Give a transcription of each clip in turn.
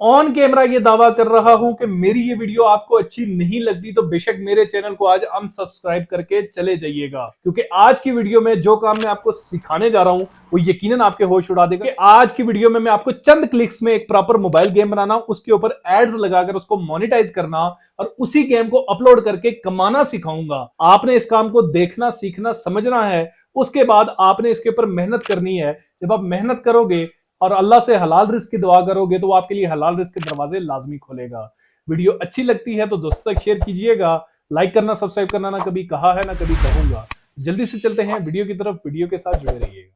On camera ये दावा कर रहा हूं कि मेरी ये वीडियो आपको अच्छी नहीं लगती तो बेशक मेरे चैनल को आज अनसब्सक्राइब करके चले जाइएगा, क्योंकि आज की वीडियो में जो काम मैं आपको सिखाने जा रहा हूं वो यकीनन आपके होश उड़ा देगा। कि आज की वीडियो में मैं आपको चंद क्लिक्स में एक प्रॉपर मोबाइल गेम बनाना, उसके ऊपर एड्स लगाकर उसको मोनेटाइज करना और उसी गेम को अपलोड करके कमाना सिखाऊंगा। आपने इस काम को देखना, सीखना, समझना है। उसके बाद आपने इसके ऊपर मेहनत करनी है। जब आप मेहनत करोगे और अल्लाह से हलाल रिस्क की दुआ करोगे तो वो आपके लिए हलाल रिस्क के दरवाजे लाजमी खोलेगा। वीडियो अच्छी लगती है तो दोस्तों तक शेयर कीजिएगा। लाइक करना, सब्सक्राइब करना ना कभी कहा है ना कभी कहूंगा। जल्दी से चलते हैं वीडियो की तरफ, वीडियो के साथ जुड़े रहिएगा।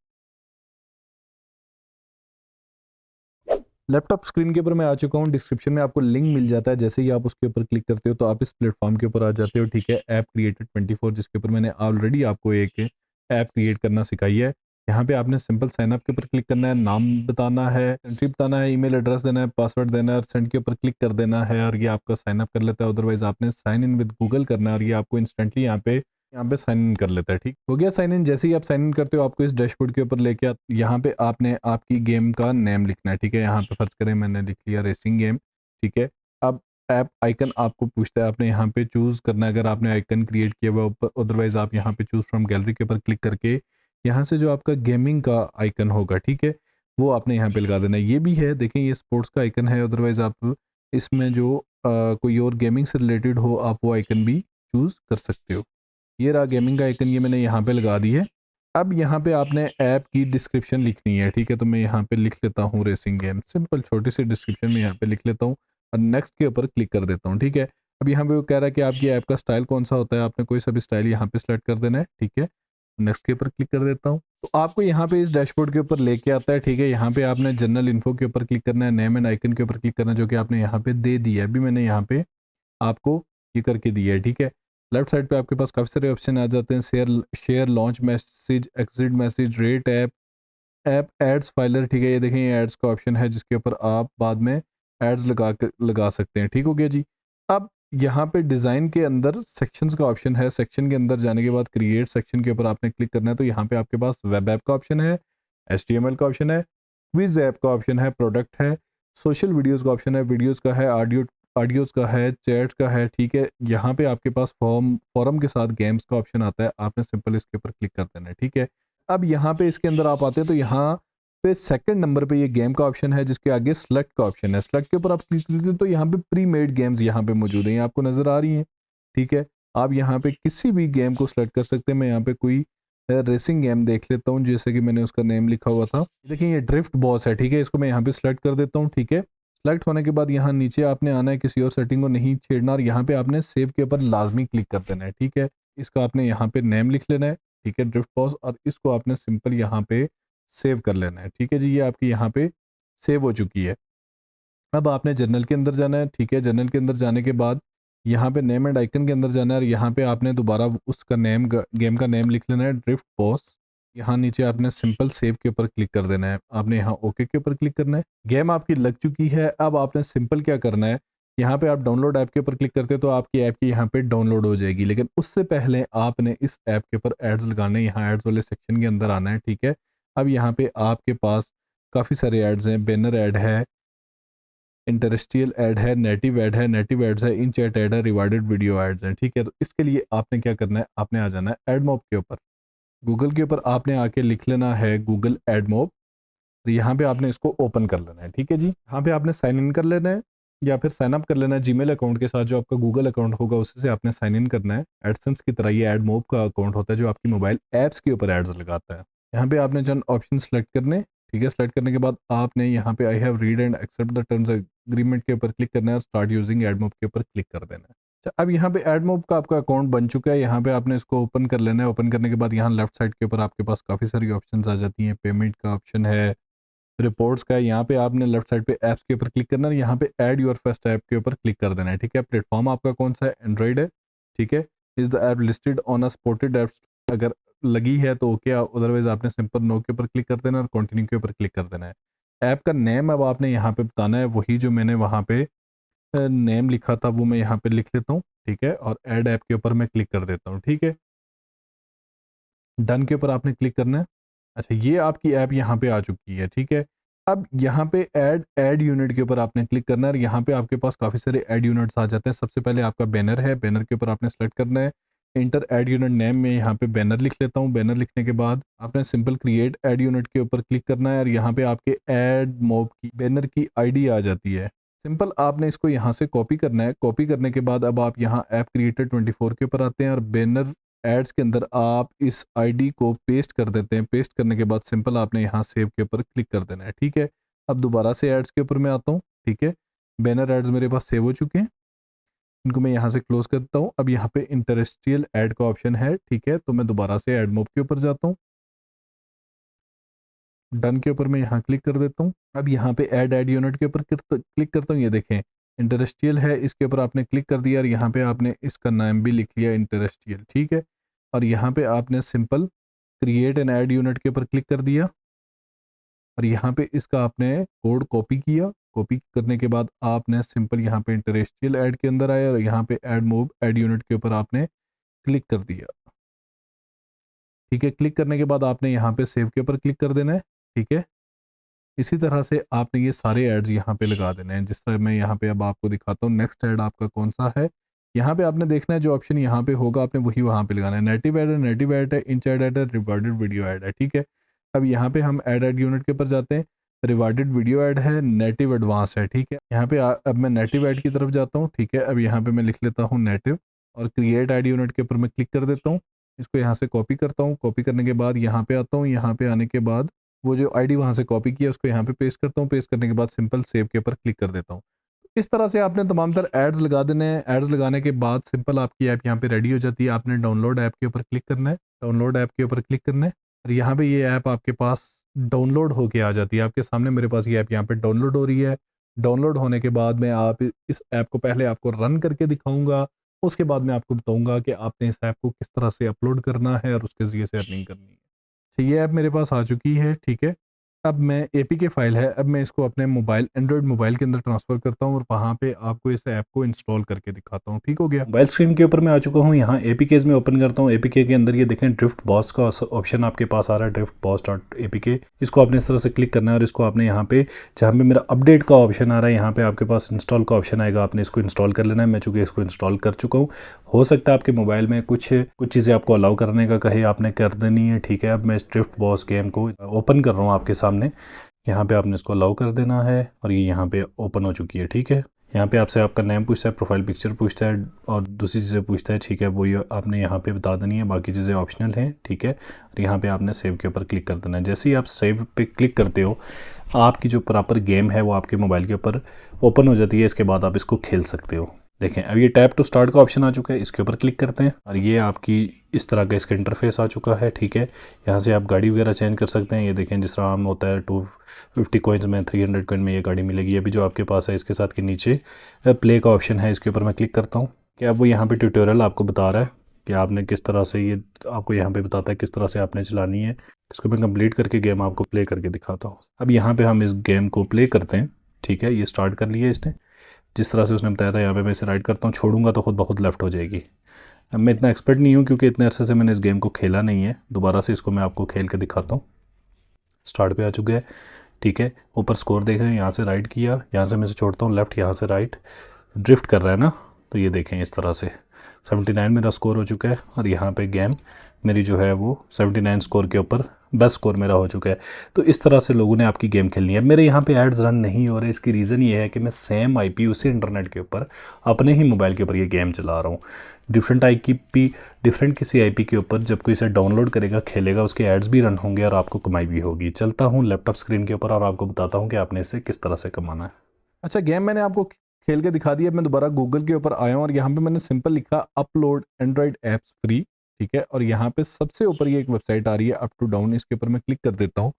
लैपटॉप स्क्रीन के ऊपर मैं आ चुका हूँ। डिस्क्रिप्शन में आपको लिंक मिल जाता है, जैसे ही आप उसके ऊपर क्लिक करते हो तो आप इस प्लेटफॉर्म के ऊपर आ जाते हो। ठीक है, ऐप क्रिएटर 24, जिसके ऊपर मैंने ऑलरेडी आपको एक ऐप क्रिएट करना सिखाई है। यहाँ पे आपने सिंपल साइन अप के ऊपर क्लिक करना है, नाम बताना है, कंट्री बताना है, ईमेल एड्रेस देना है, पासवर्ड देना है और सेंड के ऊपर क्लिक कर देना है और ये आपका साइन अप कर लेता है। अदरवाइज आपने साइन इन विद गूगल करना है और ये आपको इंस्टेंटली यहाँ पे साइन इन कर लेता है। ठीक हो गया साइन इन। जैसे ही आप साइन इन करते हो आपको इस डैशबोर्ड के ऊपर लेके यहाँ पे आपने आपकी गेम का नेम लिखना है। ठीक है, यहाँ पे फर्ज करें मैंने लिख लिया रेसिंग गेम। ठीक है, अब ऐप आइकन आपको पूछता है, आपने यहाँ पे चूज करना है अगर आपने आइकन क्रिएट किया हुआ। अदरवाइज आप यहाँ पे चूज फ्रॉम गैलरी के ऊपर क्लिक करके यहाँ से जो आपका गेमिंग का आइकन होगा, ठीक है, वो आपने यहाँ पे लगा देना है। ये भी है, देखें ये स्पोर्ट्स का आइकन है। अदरवाइज आप इसमें जो कोई और गेमिंग से रिलेटेड हो आप वो आइकन भी चूज कर सकते हो। ये रहा गेमिंग का आइकन, ये मैंने यहाँ पे लगा दी है। अब यहाँ पे आपने ऐप की डिस्क्रिप्शन लिखनी है। ठीक है, तो मैं यहाँ पे लिख लेता हूँ रेसिंग गेम, सिंपल छोटी सी डिस्क्रिप्शन में यहाँ पे लिख लेता हूँ और नेक्स्ट के ऊपर क्लिक कर देता हूँ। ठीक है, अब यहाँ पे वो कह रहा है कि आपकी ऐप का स्टाइल कौन सा होता है, आपने कोई सा भी स्टाइल यहाँ पे सेलेक्ट कर देना है। ठीक है, नेक्स्ट के ऊपर क्लिक कर देता हूँ तो आपको यहाँ पे इस डैशबोर्ड के ऊपर लेके आता है। ठीक है, यहाँ पे आपने जनरल इन्फो के ऊपर क्लिक करना है, नेम एंड आइकन के ऊपर क्लिक करना है, जो कि आपने यहाँ पे दे दिया है। अभी मैंने यहाँ पे आपको ये करके दिया है। ठीक है, लेफ्ट साइड पे आपके पास काफ़ी सारे ऑप्शन आ जाते हैं, share share, launch message, exit message, rate app, app ads filer. ठीक है, ये देखें ये एड्स का ऑप्शन है जिसके ऊपर आप बाद में एड्स लगा सकते हैं। ठीक हो गया जी। अब यहाँ पे डिज़ाइन के अंदर सेक्शंस का ऑप्शन है। सेक्शन के अंदर जाने के बाद क्रिएट सेक्शन के ऊपर आपने क्लिक करना है, तो यहाँ पे आपके पास वेब ऐप का ऑप्शन है, HTML का ऑप्शन है, क्विज ऐप का ऑप्शन है, प्रोडक्ट है, सोशल वीडियोज़ का ऑप्शन है, वीडियोज़ का है, ऑडियोज़ का है, चैट का है। ठीक है, यहाँ पे आपके पास फॉरम के साथ गेम्स का ऑप्शन आता है, आपने सिंपल इसके ऊपर क्लिक कर देना है। ठीक है, अब यहाँ पे इसके अंदर आप आते हैं तो यहाँ पे सेकंड नंबर पे ये गेम का ऑप्शन है, जिसके आगे सेलेक्ट का ऑप्शन है। सेलेक्ट के ऊपर आप क्लिक करते हैं तो यहाँ पे प्री मेड गेम्स यहाँ पे मौजूद हैं, ये आपको नज़र आ रही हैं। ठीक है, आप यहाँ पे किसी भी गेम को सिलेक्ट कर सकते हैं। मैं यहाँ पे कोई रेसिंग गेम देख लेता हूँ, जैसे कि मैंने उसका नेम लिखा हुआ था। देखिए ये ड्रिफ्ट बॉस है। ठीक है, इसको मैं यहाँ पे सिलेक्ट कर देता हूँ। ठीक है, सेलेक्ट होने के बाद यहाँ नीचे आपने आना है, किसी और सेटिंग को नहीं छेड़ना और यहाँ पे आपने सेव के ऊपर लाजमी क्लिक कर देना है। ठीक है, इसका आपने यहाँ पे नेम लिख लेना है। ठीक है, ड्रिफ्ट बॉस, और इसको आपने सिंपल यहाँ पे सेव कर लेना है। ठीक है जी, ये आपकी यहाँ पे सेव हो चुकी है। अब आपने जर्नल के अंदर जाना है। ठीक है, जर्नल के अंदर जाने के बाद यहाँ पे नेम एंड आइकन के अंदर जाना है और यहाँ पे आपने दोबारा उसका नेम, गेम का नेम लिख लेना है, ड्रिफ्ट बॉस। यहाँ नीचे आपने सिंपल सेव के ऊपर क्लिक कर देना है, आपने यहाँ ओके के ऊपर क्लिक करना है। गेम आपकी लग चुकी है। अब आपने सिंपल क्या करना है, यहाँ पे आप डाउनलोड ऐप के ऊपर क्लिक करते हो तो आपकी ऐप की यहाँ पे डाउनलोड हो जाएगी, लेकिन उससे पहले आपने इस ऐप के ऊपर एड्स लगाने, यहाँ एड्स वाले सेक्शन के अंदर आना है। ठीक है, अब यहाँ पे आपके पास काफ़ी सारे एड्स हैं, बैनर ऐड है, इंटरस्टियल ऐड है, नेटिव ऐड है, नेटिव एड्स है, इन चैट ऐड है, रिवार्डेड वीडियो एड्स हैं। ठीक है, तो इसके लिए आपने क्या करना है, आपने आ जाना है एडमॉब के ऊपर। गूगल के ऊपर आपने आके लिख लेना है गूगल एडमॉब, तो यहाँ पे आपने इसको ओपन कर लेना है। ठीक है जी, यहाँ पे आपने साइन इन कर लेना है या फिर साइन अप कर लेना है जीमेल अकाउंट के साथ, जो आपका गूगल अकाउंट होगा उसी से आपने साइन इन करना है। एडसेंस की तरह ये एडमॉब का अकाउंट होता है जो आपकी मोबाइल ऐप्स के ऊपर एड्स लगाता है। यहाँ पे आपने चंद ऑप्शन सेलेक्ट करने। ठीक है, सेलेक्ट करने के बाद आपने यहाँ पे I have read and accept the terms agreement के ऊपर क्लिक करना है और स्टार्ट यूजिंग एडमॉब के ऊपर क्लिक कर देना है। अच्छा, अब यहाँ पे एडमॉब का आपका अकाउंट बन चुका है, यहाँ पे आपने इसको ओपन कर लेना है। ओपन करने के बाद यहाँ लेफ्ट साइड के ऊपर आपके पास काफ़ी सारी ऑप्शंस आ जाती हैं। पेमेंट का ऑप्शन है, रिपोर्ट्स का है, यहाँ पे आपने लेफ्ट साइड पे ऐप्स के ऊपर क्लिक करना है, यहाँ पे ऐड योर फर्स्ट ऐप के ऊपर क्लिक कर देना है। ठीक है, प्लेटफॉर्म आपका कौन सा है, एंड्रॉइड है। ठीक है, is the app listed on a supported apps, अगर लगी है तो ओके, अदरवाइज आपने सिंपल नो के ऊपर क्लिक कर देना और कंटिन्यू के ऊपर क्लिक कर देना है। ऐप का नेम अब आपने यहाँ पे बताना है, वही जो मैंने वहाँ पे नेम लिखा था वो मैं यहाँ पे लिख लेता हूँ। ठीक है, और ऐड ऐप के ऊपर मैं क्लिक कर देता हूँ। ठीक है, डन के ऊपर आपने क्लिक करना है। अच्छा, ये आपकी ऐप यहाँ पे आ चुकी है। ठीक है, अब यहाँ पे ऐड यूनिट के ऊपर आपने क्लिक करना है और यहाँ पे आपके पास काफ़ी सारे ऐड यूनिट्स आ जाते हैं। सबसे पहले आपका बैनर है, बैनर के ऊपर आपने सेलेक्ट करना है। इंटर ऐड यूनिट नेम में यहाँ पे बैनर लिख लेता हूँ। बैनर लिखने के बाद आपने सिंपल क्रिएट ऐड यूनिट के ऊपर क्लिक करना है और यहाँ पे आपके ऐड मॉब की बैनर की आईडी आ जाती है। सिंपल आपने इसको यहाँ से कॉपी करना है। कॉपी करने के बाद अब आप यहाँ ऐप क्रिएटर 24 के ऊपर आते हैं और बैनर एड्स के अंदर आप इस आईडी को पेस्ट कर देते हैं। पेस्ट करने के बाद सिंपल आपने यहाँ सेव के ऊपर क्लिक कर देना है, ठीक है। अब दोबारा से एड्स के ऊपर मैं आता हूँ, ठीक है। बैनर एड्स मेरे पास सेव हो चुके हैं, इनको मैं यहाँ से क्लोज करता हूँ। अब यहाँ पे इंटरेस्टियल ऐड का ऑप्शन है, ठीक है। तो मैं दोबारा से ऐड मोब के ऊपर जाता हूँ, डन के ऊपर मैं यहाँ क्लिक कर देता हूँ। अब यहाँ पे ऐड यूनिट के ऊपर क्लिक करता हूँ। ये देखें इंटरेस्टियल है, इसके ऊपर आपने क्लिक कर दिया और यहाँ पे आपने इसका नाम भी लिख लिया इंटरेस्टियल, ठीक है। और यहाँ पे आपने simple create an ad unit के ऊपर क्लिक कर दिया और यहाँ पे इसका आपने कोड कॉपी किया। कॉपी करने के बाद आपने सिंपल यहाँ पे इंटरेस्टियल ऐड के अंदर आया और यहाँ पे ऐड मूव ऐड यूनिट के ऊपर आपने क्लिक कर दिया, ठीक है। क्लिक करने के बाद आपने यहाँ पे सेव के ऊपर क्लिक कर देना है, ठीक है। इसी तरह से आपने ये सारे एड्स यहाँ पे लगा देने हैं, जिस तरह मैं यहाँ पे अब आपको दिखाता हूँ। नेक्स्ट ऐड आपका कौन सा है, यहाँ पे आपने देखना है जो ऑप्शन यहाँ पे होगा आपने वही वहाँ पे लगाना है। नेटिव ऐड है, नेटिव ऐड है, इंच ऐड है, रिवार्डेड वीडियो ऐड है, ठीक है। अब यहाँ पे हम ऐड यूनिट के ऊपर जाते हैं। रिवार्डेड वीडियो ऐड है, नेटिव एडवांस है, ठीक है। यहाँ पे अब मैं नेटिव ऐड की तरफ जाता हूँ, ठीक है। अब यहाँ पे मैं लिख लेता हूँ नेटिव और क्रिएट ऐड यूनिट के ऊपर मैं क्लिक कर देता हूँ। इसको यहाँ से कॉपी करता हूँ। कॉपी करने के बाद यहाँ पे आता हूँ। यहाँ पे आने के बाद वो जो आईडी वहाँ से कॉपी किया उसको यहाँ पे पेस्ट करता हूँ। पेस्ट करने के बाद सिंपल सेव के ऊपर क्लिक कर देता हूँ। इस तरह से आपने तमाम तर एड्स लगा देने हैं। एड्स लगाने के बाद सिंपल आपकी ऐप यहाँ पे रेडी हो जाती है। आपने डाउनलोड ऐप के ऊपर क्लिक करना है। डाउनलोड ऐप के ऊपर क्लिक करना है और यहाँ पे ये ऐप आपके पास डाउनलोड होके आ जाती है। आपके सामने मेरे पास ये ऐप यहाँ पे डाउनलोड हो रही है। डाउनलोड होने के बाद मैं आप इस ऐप को पहले आपको रन करके दिखाऊंगा, उसके बाद मैं आपको बताऊंगा कि आपने इस ऐप को किस तरह से अपलोड करना है और उसके ज़रिए से अर्निंग करनी है। तो ये ऐप मेरे पास आ चुकी है, ठीक है। अब मैं एपीके फाइल है, अब मैं इसको अपने मोबाइल एंड्रॉयड मोबाइल के अंदर ट्रांसफ़र करता हूँ और वहाँ पे आपको इस ऐप को इंस्टॉल करके दिखाता हूँ, ठीक हो गया। मोबाइल स्क्रीन के ऊपर मैं आ चुका हूँ। यहाँ एपीकेज में ओपन करता हूँ। एपीके के अंदर ये देखें ड्रिफ्ट बॉस का ऑप्शन आपके पास आ रहा है, ड्रिफ्ट बॉस डॉट एपीके। इसको आपने इस तरह से क्लिक करना है और इसको आपने यहाँ पे जहाँ पे मेरा अपडेट का ऑप्शन आ रहा है यहाँ पे आपके पास इंस्टॉल का ऑप्शन आएगा। आपने इसको इंस्टॉल कर लेना है। मैं चूँकि इसको इंस्टॉल कर चुका हूँ, हो सकता है आपके मोबाइल में कुछ चीज़ें आपको अलाउ करने का कहे, आपने कर देनी है, ठीक है। अब मैं इस ड्रिफ्ट बॉस गेम को ओपन कर रहा हूँ आपके सामने। यहाँ पे आपने इसको अलाउ कर देना है और ये यहाँ पे ओपन हो चुकी है, ठीक है। यहाँ पे आपसे आपका नेम पूछता है, प्रोफाइल पिक्चर पूछता है और दूसरी चीज़ें पूछता है, ठीक है। वो ये आपने यहाँ पे बता देनी है, बाकी चीज़ें ऑप्शनल हैं, ठीक है। और यहाँ पे आपने सेव के ऊपर क्लिक कर देना है। जैसे ही आप सेव पे क्लिक करते हो आपकी जो प्रॉपर गेम है वो आपके मोबाइल के ऊपर ओपन हो जाती है। इसके बाद आप इसको खेल सकते हो। देखें अब ये टैप टू स्टार्ट का ऑप्शन आ चुका है, इसके ऊपर क्लिक करते हैं और ये आपकी इस तरह का इसका इंटरफेस आ चुका है, ठीक है। यहाँ से आप गाड़ी वगैरह चेंज कर सकते हैं। ये देखें जिस तरह आम होता है 250 कॉइन्स में 300 कॉइन में ये गाड़ी मिलेगी। अभी जो आपके पास है इसके साथ के नीचे प्ले का ऑप्शन है, इसके ऊपर मैं क्लिक करता हूँ कि अब वो यहाँ पे ट्यूटोरियल आपको बता रहा है कि आपने किस तरह से, ये आपको यहाँ पे बताता है किस तरह से आपने चलानी है। इसको मैं कंप्लीट करके गेम आपको प्ले करके दिखाता हूँ। अब यहाँ पे हम इस गेम को प्ले करते हैं, ठीक है। ये स्टार्ट कर लिया इसने, जिस तरह से उसने बताया था। यहाँ पे मैं इसे राइट करता हूँ, छोड़ूंगा तो खुद ब खुद लेफ्ट हो जाएगी। अब मैं इतना एक्सपर्ट नहीं हूँ क्योंकि इतने अरसे से मैंने इस गेम को खेला नहीं है। दोबारा से इसको मैं आपको खेल के दिखाता हूँ। स्टार्ट पे आ चुका है, ठीक है। ऊपर स्कोर देख रहे हैं, यहाँ से राइट किया, यहाँ से मैं इसे छोड़ता हूँ लेफ्ट, यहाँ से राइट, ड्रिफ्ट कर रहा है ना। तो ये देखें इस तरह से 79 मेरा स्कोर हो चुका है और यहाँ पे गेम मेरी जो है वो 79 स्कोर के ऊपर बेस्ट स्कोर मेरा हो चुका है। तो इस तरह से लोगों ने आपकी गेम खेलनी है। मेरे यहाँ पे एड्स रन नहीं हो रहे, इसकी रीज़न ये है कि मैं सेम आईपी उसी इंटरनेट के ऊपर अपने ही मोबाइल के ऊपर ये गेम चला रहा हूँ। डिफरेंट आईपी डिफरेंट किसी आईपी के ऊपर जब कोई इसे डाउनलोड करेगा खेलेगा, उसके एड्स भी रन होंगे और आपको कमाई भी होगी। चलता हूँ लैपटॉप स्क्रीन के ऊपर और आपको बताता हूँ कि आपने इसे किस तरह से कमाना है। अच्छा, गेम मैंने आपको खेल के दिखा दिया। मैं दोबारा गूगल के ऊपर आया हूँ और यहाँ पे मैंने सिंपल लिखा अपलोड एंड्रॉयड ऐप्स फ्री, ठीक है। और यहाँ पे सबसे ऊपर ये एक वेबसाइट आ रही है अप टू डाउन, इसके ऊपर मैं क्लिक कर देता हूँ।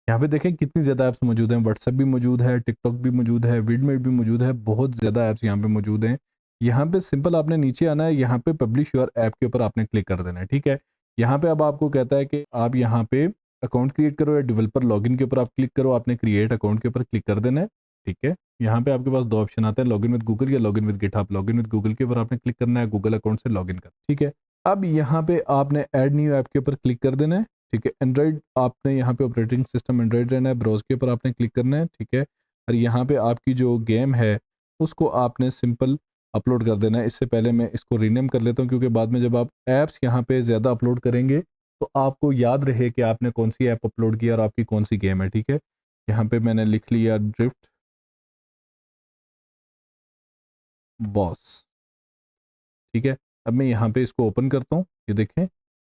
यहाँ पे देखें कितनी ज़्यादा ऐप्स मौजूद हैं। व्हाट्सएप भी मौजूद है, टिकटॉक भी मौजूद है, विडमेट भी मौजूद है, बहुत ज़्यादा ऐप्स यहाँ पे मौजूद हैं। यहाँ पे सिंपल आपने नीचे आना है, यहाँ पे पब्लिश योर ऐप के ऊपर आपने क्लिक कर देना है, ठीक है। यहाँ पे अब आपको कहता है कि आप यहाँ पे अकाउंट क्रिएट करो या डेवलपर लॉगिन के ऊपर आप क्लिक करो। आपने क्रिएट अकाउंट के ऊपर क्लिक कर देना है, ठीक है। यहाँ पे आपके पास दो ऑप्शन आते हैं, लॉगिन विद गूगल या login with GitHub. Login with Google के ऊपर आपने क्लिक करना है, गूगल अकाउंट से लॉगिन कर, ठीक है। अब यहाँ पे आपने ऐड न्यू ऐप के ऊपर क्लिक कर देना है, ठीक है। एंड्रॉइड आपने यहाँ पे ऑपरेटिंग सिस्टम एंड्रॉइड रहना है, ब्राउज के ऊपर आपने क्लिक करना है, ठीक है। और यहाँ पे आपकी जो गेम है उसको आपने सिंपल अपलोड कर देना है। इससे पहले मैं इसको रीनेम कर लेता हूँ, क्योंकि बाद में जब आप ऐप्स यहाँ पे ज़्यादा अपलोड करेंगे तो आपको याद रहे कि आपने कौन सी ऐप अपलोड की और आपकी कौन सी गेम है, ठीक है। यहाँ पे मैंने लिख लिया ड्रिफ्ट बॉस, ठीक है। अब मैं यहाँ पे इसको ओपन करता हूँ, ये देखें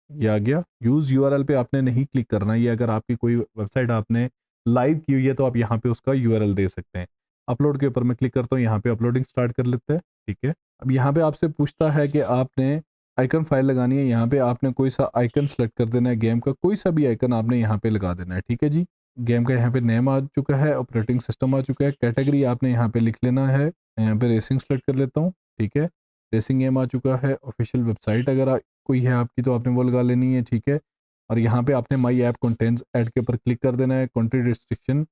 ये आ गया। यूज़ यूआरएल पे आपने नहीं क्लिक करना, ये अगर आपकी कोई वेबसाइट आपने लाइव की हुई है तो आप यहाँ पे उसका यूआरएल दे सकते हैं। अपलोड के ऊपर मैं क्लिक करता हूँ, यहाँ पे अपलोडिंग स्टार्ट कर लेते हैं, ठीक है। अब यहाँ पे आपसे पूछता है कि आपने आइकन फाइल लगानी है, यहाँ पे आपने कोई सा आइकन सेलेक्ट कर देना है, गेम का कोई सा भी आइकन आपने यहाँ पे लगा देना है, ठीक है जी। गेम का यहाँ पे नेम आ चुका है, ऑपरेटिंग सिस्टम आ चुका है, कैटेगरी आपने यहाँ पे लिख लेना है, यहाँ पे रेसिंग सेलेक्ट कर लेता हूँ, ठीक है। रेसिंग गेम आ चुका है। ऑफिशियल वेबसाइट अगर कोई है आपकी तो आपने वो लगा लेनी है, ठीक है। और यहाँ पे आपने माई ऐप कंटेंट्स ऐड के ऊपर क्लिक कर देना है। कंट्री रिस्ट्रिक्शन,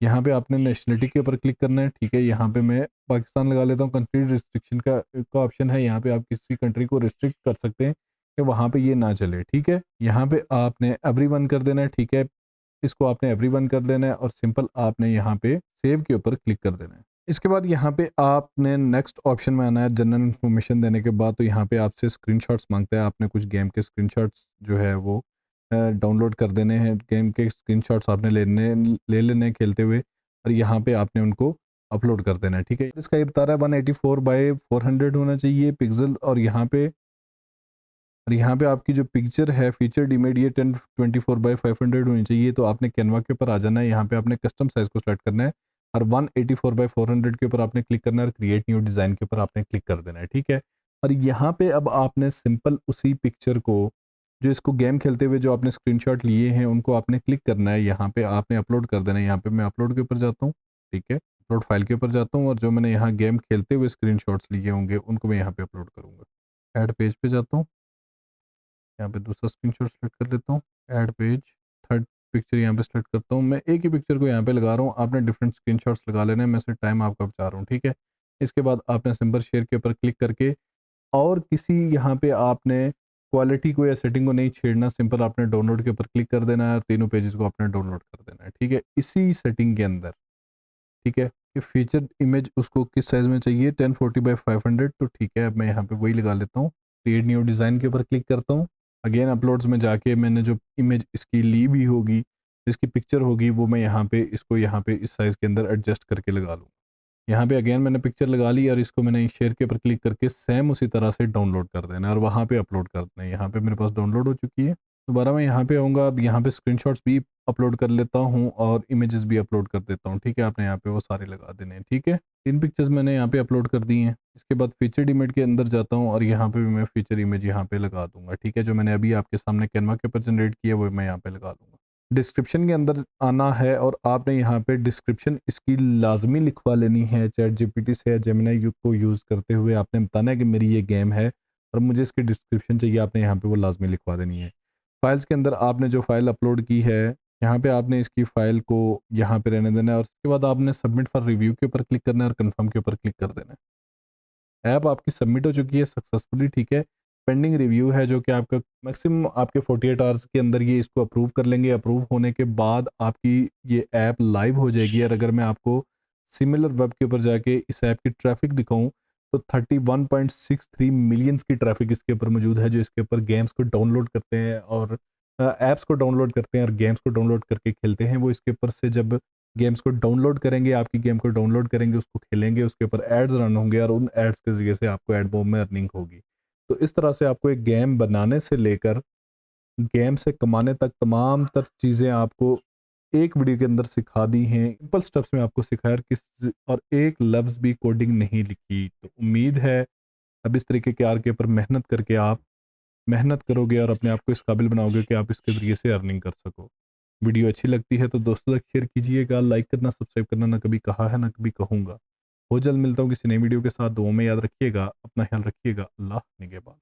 यहाँ पे आपने नेशनलिटी के ऊपर क्लिक करना है, ठीक है। यहाँ पे मैं पाकिस्तान लगा लेता हूँ। कंट्री रिस्ट्रिक्शन का ऑप्शन है, यहाँ पे आप किसी कंट्री को रिस्ट्रिक्ट कर सकते हैं कि वहाँ पे ये ना चले, ठीक है। यहाँ पे आपने एवरीवन कर देना है, ठीक है। इसको आपने एवरीवन कर लेना है और सिंपल आपने यहाँ पे सेव के ऊपर क्लिक कर देना है। इसके बाद यहाँ पे आपने नेक्स्ट ऑप्शन में आना है। जनरल इन्फॉर्मेशन देने के बाद तो यहाँ पे आपसे स्क्रीनशॉट्स मांगता है, आपने कुछ गेम के स्क्रीनशॉट्स जो है वो डाउनलोड कर देने हैं। गेम के स्क्रीनशॉट्स आपने ले लेने हैं खेलते हुए, और यहाँ पे आपने उनको अपलोड कर देना है, ठीक है। इसका ये बता रहा है 184 बाय 400 होना चाहिए पिक्सल, और यहाँ पे आपकी जो पिक्चर है फीचर्ड इमेज ये 1024 बाय 500 होनी चाहिए। तो आपने कैनवा के ऊपर आ जाना है, यहाँ पे आपने कस्टम साइज को सेलेक्ट करना है और 184 बाय 400 के ऊपर आपने क्लिक करना है और क्रिएट न्यू डिज़ाइन के ऊपर आपने क्लिक कर देना है, ठीक है। और यहाँ पे अब आपने सिंपल उसी पिक्चर को, जो इसको गेम खेलते हुए जो आपने स्क्रीनशॉट लिए हैं उनको आपने क्लिक करना है, यहाँ पे आपने अपलोड कर देना है। यहाँ पे मैं अपलोड के ऊपर जाता हूँ, ठीक है। अपलोड फाइल के ऊपर जाता हूँ और जो मैंने यहाँ गेम खेलते हुए स्क्रीनशॉट्स लिए होंगे उनको मैं यहाँ पे अपलोड करूँगा। ऐड पेज पे जाता हूँ, यहाँ पे दूसरा स्क्रीनशॉट सेलेक्ट कर लेता हूँ, ऐड पेज, थर्ड पिक्चर यहाँ पे सेलेक्ट करता हूँ। मैं एक ही पिक्चर को यहाँ पे लगा रहा हूँ, आपने डिफरेंट स्क्रीनशॉट्स लगा लेने हैं, मैं सिर्फ टाइम आपका बचा रहा हूँ, ठीक है। इसके बाद आपने सिंपल शेयर के ऊपर क्लिक करके और किसी यहाँ पे आपने क्वालिटी को या सेटिंग को नहीं छेड़ना, सिंपल आपने डाउनलोड के ऊपर क्लिक कर देना है और तीनों पेजेस को आपने डाउनलोड कर देना है, ठीक है, इसी सेटिंग के अंदर, ठीक है। कि फीचर इमेज उसको किस साइज़ में चाहिए, 1040 बाय 500, तो ठीक है। अब मैं यहाँ पे वही लगा लेता हूँ, क्रिएट न्यू डिज़ाइन के ऊपर क्लिक करता हूँ। अगेन अपलोड्स में जाके मैंने जो इमेज इसकी ली हुई होगी, इसकी पिक्चर होगी, वो मैं यहाँ पे इसको यहाँ पे इस साइज़ के अंदर एडजस्ट करके लगा लूँ। यहाँ पे अगेन मैंने पिक्चर लगा ली और इसको मैंने शेयर के ऊपर क्लिक करके सेम उसी तरह से डाउनलोड कर देना है और वहाँ पे अपलोड कर देना है। यहाँ पे मेरे पास डाउनलोड हो चुकी है। दोबारा मैं यहाँ पे आऊँगा, अब यहाँ पे स्क्रीनशॉट्स भी अपलोड कर लेता हूँ और इमेजेस भी अपलोड कर देता हूँ, ठीक है। आपने यहाँ पे वो सारे लगा देने हैं, ठीक है। 3 पिक्चर्स मैंने यहाँ पे अपलोड कर दी हैं। इसके बाद फीचर्ड इमेज के अंदर जाता हूँ और यहाँ पे भी मैं फीचर इमेज यहाँ पे लगा दूंगा, ठीक है। जो मैंने अभी आपके सामने कैनवा के ऊपर जनरेट किया वो मैं यहाँ पे लगा दूंगा। डिस्क्रिप्शन के अंदर आना है और आपने यहाँ पे डिस्क्रिप्शन इसकी लाजमी लिखवा लेनी है। चैट जीपीटी से या जेमिनी को यूज़ करते हुए आपने बताना है कि मेरी ये गेम है और मुझे इसकी डिस्क्रिप्शन चाहिए, आपने यहाँ पे वो लाजमी लिखवा देनी है। फाइल्स के अंदर आपने जो फाइल अपलोड की है यहाँ पे आपने इसकी फाइल को यहाँ पे रहने देना है और उसके बाद आपने सबमिट फॉर रिव्यू के ऊपर क्लिक करना है और कन्फर्म के ऊपर क्लिक कर देना है। ऐप आपकी सबमिट हो चुकी है सक्सेसफुली, ठीक है। पेंडिंग रिव्यू है जो कि आपका मैक्सिमम आपके 48 आवर्स के अंदर ये इसको अप्रूव कर लेंगे। अप्रूव होने के बाद आपकी ये ऐप लाइव हो जाएगी। और अगर मैं आपको सिमिलर वेब के ऊपर जाके इस ऐप की ट्रैफिक दिखाऊं तो 31.63 मिलियंस की ट्रैफिक इसके ऊपर मौजूद है, जो इसके ऊपर गेम्स को डाउनलोड करते हैं और ऐप्स को डाउनलोड करते हैं और गेम्स को डाउनलोड करके खेलते हैं। वो इसके ऊपर से जब गेम्स को डाउनलोड करेंगे, आपकी गेम को डाउनलोड करेंगे, उसको खेलेंगे, उसके ऊपर एड्स रन होंगे और उन एड्स के ज़रिए से आपको एड बॉम्ब में अर्निंग होगी। तो इस तरह से आपको एक गेम बनाने से लेकर गेम से कमाने तक तमाम तर चीज़ें आपको एक वीडियो के अंदर सिखा दी हैं। सिंपल स्टेप्स में आपको सिखाया और एक लफ्ज़ भी कोडिंग नहीं लिखी। तो उम्मीद है अब इस तरीके के आर के ऊपर मेहनत करके आप मेहनत करोगे और अपने आप को इस काबिल बनाओगे कि आप इसके ज़रिए से अर्निंग कर सको। वीडियो अच्छी लगती है तो दोस्तों तक शेयर कीजिएगा, लाइक करना, सब्सक्राइब करना ना कभी कहा है ना कभी कहूँगा। बहुत जल्द मिलता हूँ किसी नई वीडियो के साथ। दुआ में याद रखिएगा, अपना ख्याल रखिएगा। अल्लाह निगहबान।